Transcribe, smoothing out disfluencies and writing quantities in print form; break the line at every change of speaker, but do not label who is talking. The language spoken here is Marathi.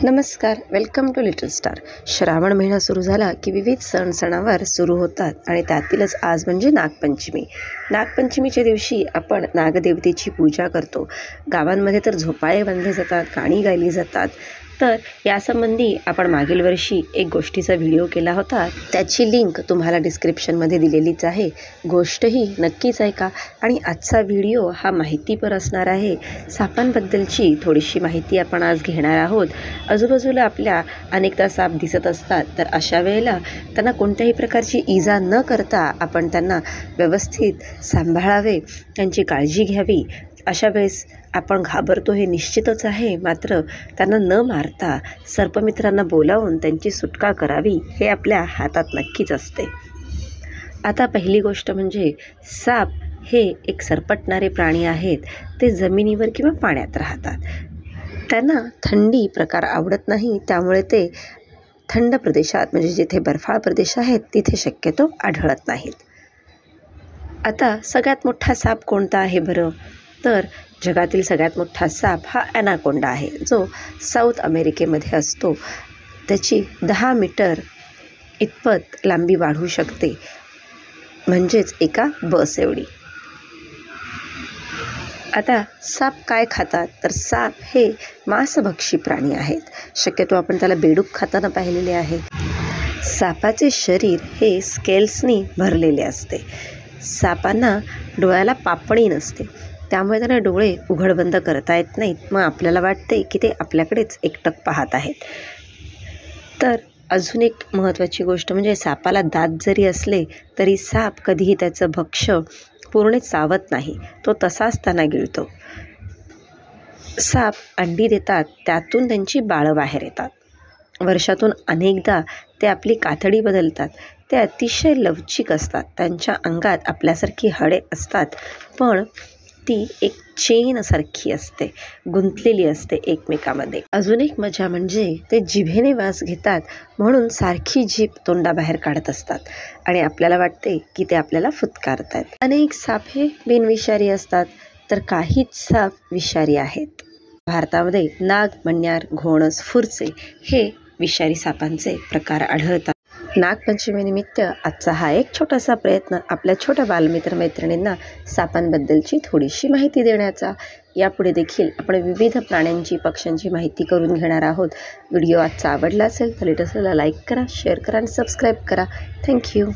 नमस्कार, welcome to little star. Shravan महिना सुरू झाला की विविध सणावर सुरू होतात आणि त्यातीलच आज म्हणजे नागपंचमी. नागपंचमीच्या दिवशी आपण नागदेवतेची पूजा करतो. गावांमध्ये तर झोपाळे बांधले जातात, गाणी गायली जातात. तर यासंबंधी आपण मागील वर्षी एक गोष्टीचा व्हिडिओ केला होता. त्याची लिंक तुम्हाला डिस्क्रिप्शनमध्ये दिलेलीच आहे. गोष्टही नक्कीच ऐका. आणि आजचा व्हिडिओ हा माहितीपर असणार आहे. सापांबद्दलची थोडीशी माहिती आपण आज घेणार आहोत. आजूबाजूला आपल्या अनेकदा साप दिसत असतात, तर अशा वेळेला त्यांना कोणत्याही प्रकारची इजा न करता आपण त्यांना व्यवस्थित सांभाळावे, त्यांची काळजी घ्यावी. अशा वेळेस आपण घाबरतो हे निश्चितच आहे, मात्र त्यांना न मारता सर्पमित्रांना बोलावून त्यांची सुटका करावी हे आपल्या हातात नक्कीच असते. आता पहिली गोष्ट म्हणजे साप हे एक सरपटणारे प्राणी आहेत. ते जमिनीवर किंवा पाण्यात राहतात. त्यांना थंडी प्रकार आवडत नाही, त्यामुळे ते थंड प्रदेशात म्हणजे जिथे बर्फाळ प्रदेश आहेत तिथे शक्यतो आढळत नाहीत. आता सगळ्यात मोठा साप कोणता आहे बरं? तर जगातील सगळ्यात मोठा साप हा ॲनाकोंडा आहे, जो साऊथ अमेरिकेमध्ये असतो. त्याची 10 मीटर इतपत लांबी वाढू शकते, म्हणजेच एका बस एवढी. आता साप काय खातात? तर साप हे मांसभक्षी प्राणी आहेत. शक्यतो आपण त्याला बेडूक खाताना पाहिलेले आहे. सापाचे शरीर हे स्केल्सनी भरलेले असते. सापांना डोळ्याला पापणी नसते, त्यामुळे त्यांना डोळे उघडबंद करता येत नाहीत. मग आपल्याला वाटते की ते आपल्याकडेच एकटक पाहत आहेत. तर अजून एक महत्त्वाची गोष्ट म्हणजे सापाला दात जरी असले तरी साप कधीही त्याचं भक्ष्य पूर्ण चावत नाही, तो तसाच त्यांना गिळतो. साप अंडी देतात, त्यातून त्यांची बाळं बाहेर येतात. वर्षातून अनेकदा ते आपली कातडी बदलतात. ते अतिशय लवचिक असतात. त्यांच्या अंगात आपल्यासारखी हाडे असतात, पण ती एक चेनसारखी असते, गुंतलेली असते एकमेकामध्ये. अजून एक मजा म्हणजे ते जिभेने वास घेतात, म्हणून सारखी जीभ तोंडाबाहेर काढत असतात आणि आपल्याला वाटते की ते आपल्याला फुत्कारत आहेत. अनेक साप हे बिनविषारी असतात, तर काहीच साप विषारी आहेत. भारतामध्ये नाग, मण्यार, घोणस, फुरचे हे विषारी सापांचे प्रकार आढळतात. नागपंचमीनिमित्त आजचा हा एक छोटासा प्रयत्न आपल्या छोट्या बालमित्रमैत्रिणींना सापांबद्दलची थोडीशी माहिती देण्याचा. यापुढे देखील आपण विविध प्राण्यांची, पक्ष्यांची माहिती करून घेणार आहोत. व्हिडिओ आजचा आवडला असेल तर लेटेस्टला लाईक करा, शेअर करा आणि सबस्क्राईब करा. थँक्यू.